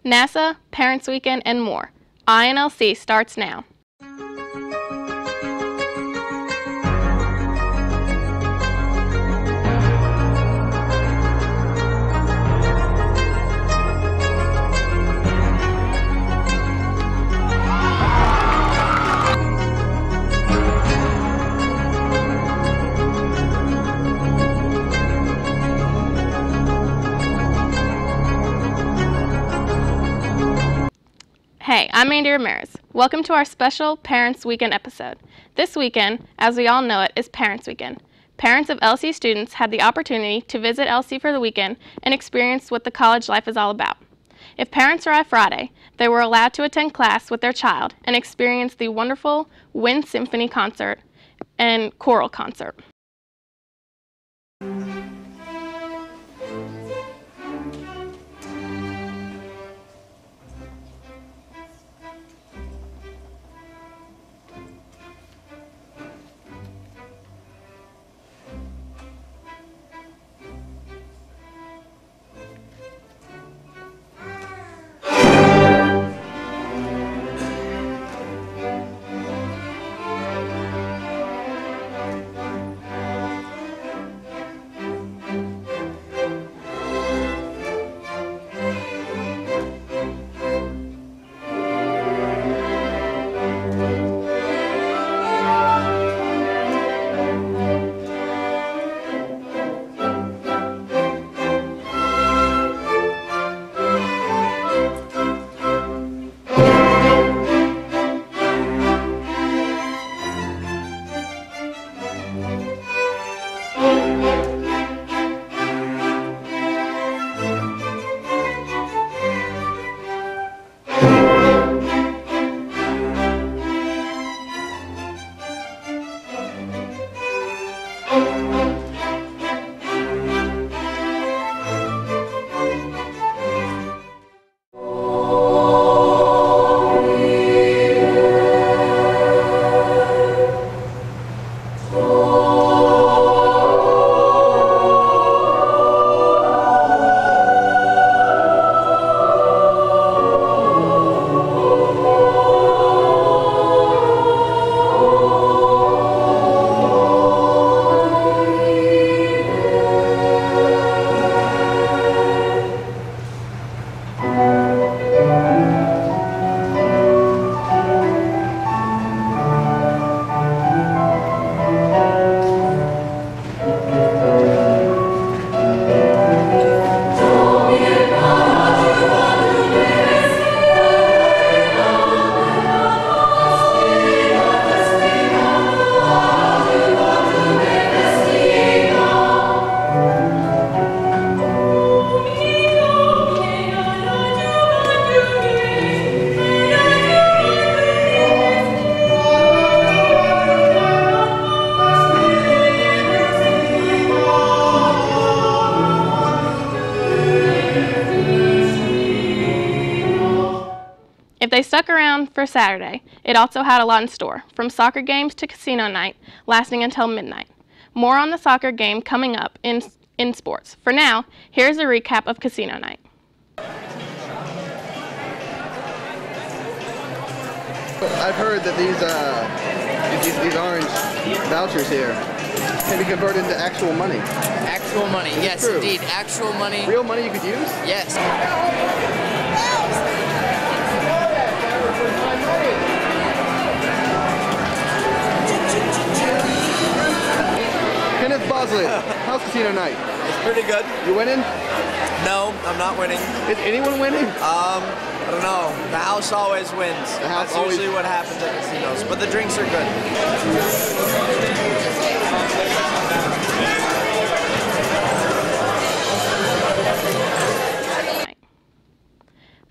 NASA, Parents Weekend, and more. INLC starts now. Hey, I'm Mandy Ramirez. Welcome to our special Parents Weekend episode. This weekend, as we all know it, is Parents Weekend. Parents of LC students had the opportunity to visit LC for the weekend and experience what the college life is all about. If parents arrived Friday, they were allowed to attend class with their child and experience the wonderful Wind Symphony concert and choral concert. If they stuck around for Saturday, it also had a lot in store, from soccer games to casino night, lasting until midnight. More on the soccer game coming up in sports. For now, here's a recap of casino night. I've heard that these orange vouchers here can be converted into actual money. Actual money, yes, indeed. Actual money. Real money you could use? Yes. Kenneth Bosley, how's casino night? It's pretty good. You winning? No, I'm not winning. Is anyone winning? I don't know. The house always wins. The house That's always... usually what happens at casinos. But the drinks are good.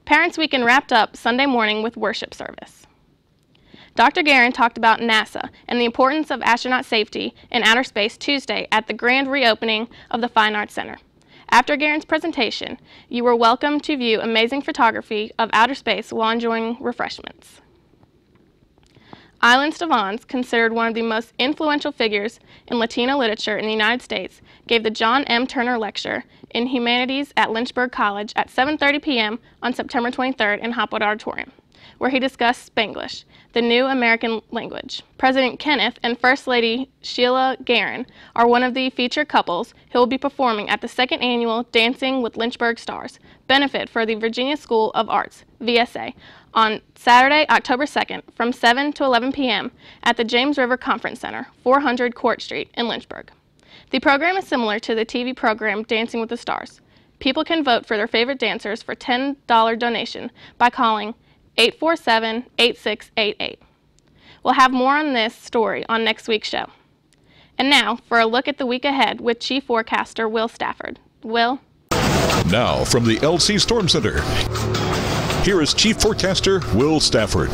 Parents Weekend wrapped up Sunday morning with worship service. Dr. Guerin talked about NASA and the importance of astronaut safety in outer space Tuesday at the grand reopening of the Fine Arts Center. After Guerin's presentation, you were welcome to view amazing photography of outer space while enjoying refreshments. Island Stevons, considered one of the most influential figures in Latino literature in the United States, gave the John M. Turner Lecture in Humanities at Lynchburg College at 7:30 p.m. on September 23rd in Hopwood Auditorium, where he discussed Spanglish, the new American language. President Kenneth and First Lady Sheila Guerin are one of the featured couples who will be performing at the second annual Dancing with Lynchburg Stars benefit for the Virginia School of Arts, VSA, on Saturday, October 2nd from 7 to 11 p.m. at the James River Conference Center, 400 Court Street in Lynchburg. The program is similar to the TV program Dancing with the Stars. People can vote for their favorite dancers for a $10 donation by calling 847-8688. We'll have more on this story on next week's show. And now for a look at the week ahead with Chief Forecaster Will Stafford. Will? Now from the LC Storm Center, here is Chief Forecaster Will Stafford.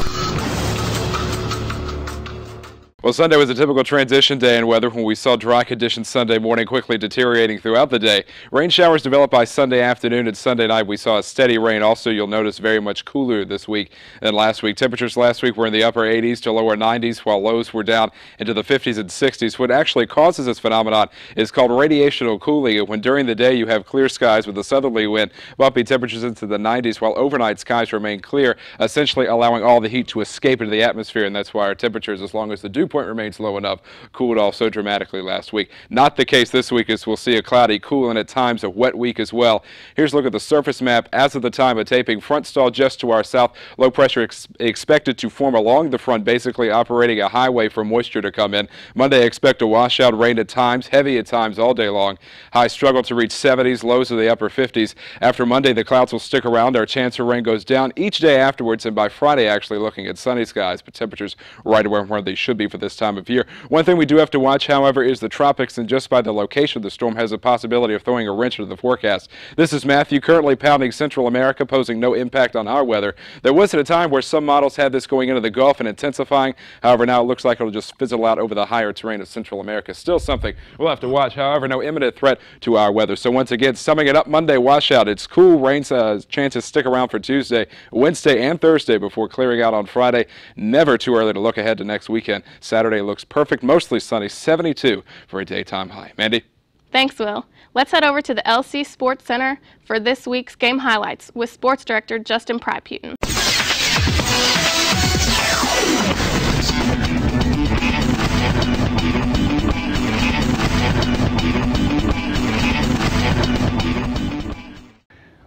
Well, Sunday was a typical transition day in weather when we saw dry conditions Sunday morning quickly deteriorating throughout the day. Rain showers developed by Sunday afternoon, and Sunday night we saw a steady rain. Also, you'll notice very much cooler this week than last week. Temperatures last week were in the upper 80s to lower 90s, while lows were down into the 50s and 60s. What actually causes this phenomenon is called radiational cooling, when during the day you have clear skies with a southerly wind, bumping temperatures into the 90s, while overnight skies remain clear, essentially allowing all the heat to escape into the atmosphere, and that's why our temperatures, as long as the dew point remains low enough, cooled off so dramatically last week. Not the case this week, as we'll see a cloudy, cool, and at times a wet week as well. Here's a look at the surface map as of the time of taping. Front stall just to our south. Low pressure expected to form along the front, basically operating a highway for moisture to come in. Monday, expect a washout, rain at times, heavy at times all day long. Highs struggle to reach 70s, lows of the upper 50s. After Monday, the clouds will stick around. Our chance for rain goes down each day afterwards, and by Friday, actually looking at sunny skies, but temperatures right where they should be for this time of year. One thing we do have to watch, however, is the tropics, and just by the location of the storm has a possibility of throwing a wrench into the forecast. This is Matthew, currently pounding Central America, posing no impact on our weather. There was at a time where some models had this going into the Gulf and intensifying. However, now it looks like it'll just fizzle out over the higher terrain of Central America. Still something we'll have to watch. However, no imminent threat to our weather. So once again, summing it up, Monday washout. It's cool. Rain chances stick around for Tuesday, Wednesday, and Thursday before clearing out on Friday. Never too early to look ahead to next weekend. Saturday looks perfect, mostly sunny, 72 for a daytime high. Mandy? Thanks, Will. Let's head over to the LC Sports Center for this week's game highlights with Sports Director Justin Pryputin.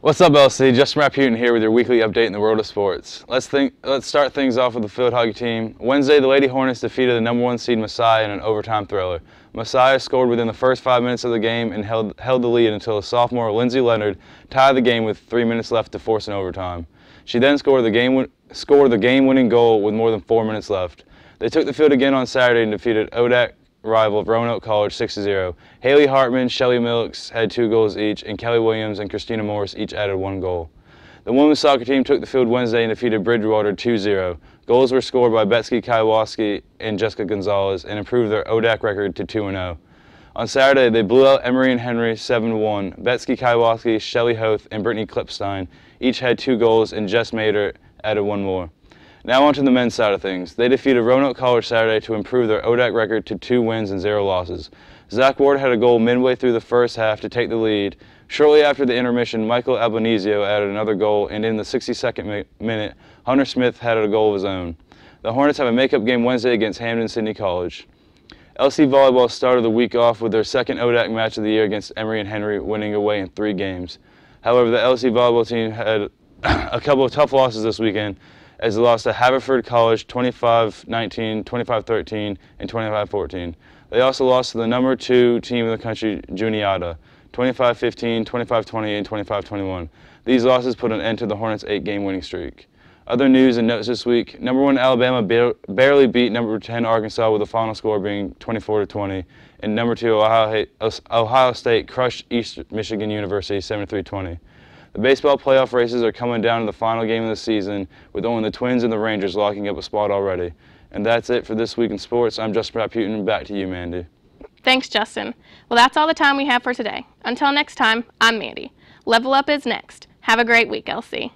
What's up, LC? Justin Pryputin here with your weekly update in the world of sports. Let's start things off with the field hockey team. Wednesday, the Lady Hornets defeated the #1 seed Messiah in an overtime thriller. Messiah scored within the first 5 minutes of the game and held the lead until the sophomore Lindsay Leonard tied the game with 3 minutes left to force an overtime. She then scored the game-winning goal with more than 4 minutes left. They took the field again on Saturday and defeated ODAC rival of Roanoke College 6-0. Haley Hartman, Shelly Milks had 2 goals each, and Kelly Williams and Christina Morris each added 1 goal. The women's soccer team took the field Wednesday and defeated Bridgewater 2-0. Goals were scored by Betsky Kaiwaski and Jessica Gonzalez and improved their ODAC record to 2-0. On Saturday, they blew out Emory and Henry 7-1. Betsky Kaiwaski, Shelly Hoth, and Brittany Klipstein each had 2 goals, and Jess Mader added 1 more. Now on to the men's side of things. They defeated Roanoke College Saturday to improve their ODAC record to 2 wins and 0 losses. Zach Ward had a goal midway through the first half to take the lead. Shortly after the intermission, Michael Albanizio added another goal, and in the 62nd minute, Hunter Smith had a goal of his own. The Hornets have a makeup game Wednesday against Hampden-Sydney College. LC Volleyball started the week off with their second ODAC match of the year against Emory and Henry, winning away in 3 games. However, the LC Volleyball team had a couple of tough losses this weekend, as they lost to Haverford College 25-19, 25-13, and 25-14. They also lost to the #2 team in the country, Juniata, 25-15, 25-20, and 25-21. These losses put an end to the Hornets' 8-game winning streak. Other news and notes this week: #1 Alabama barely beat #10 Arkansas with the final score being 24-20, and #2 Ohio State crushed East Michigan University 73-20. The baseball playoff races are coming down to the final game of the season, with only the Twins and the Rangers locking up a spot already. And that's it for this week in sports. I'm Justin Pryputin. Back to you, Mandy. Thanks, Justin. Well, that's all the time we have for today. Until next time, I'm Mandy. Level Up is next. Have a great week, LC.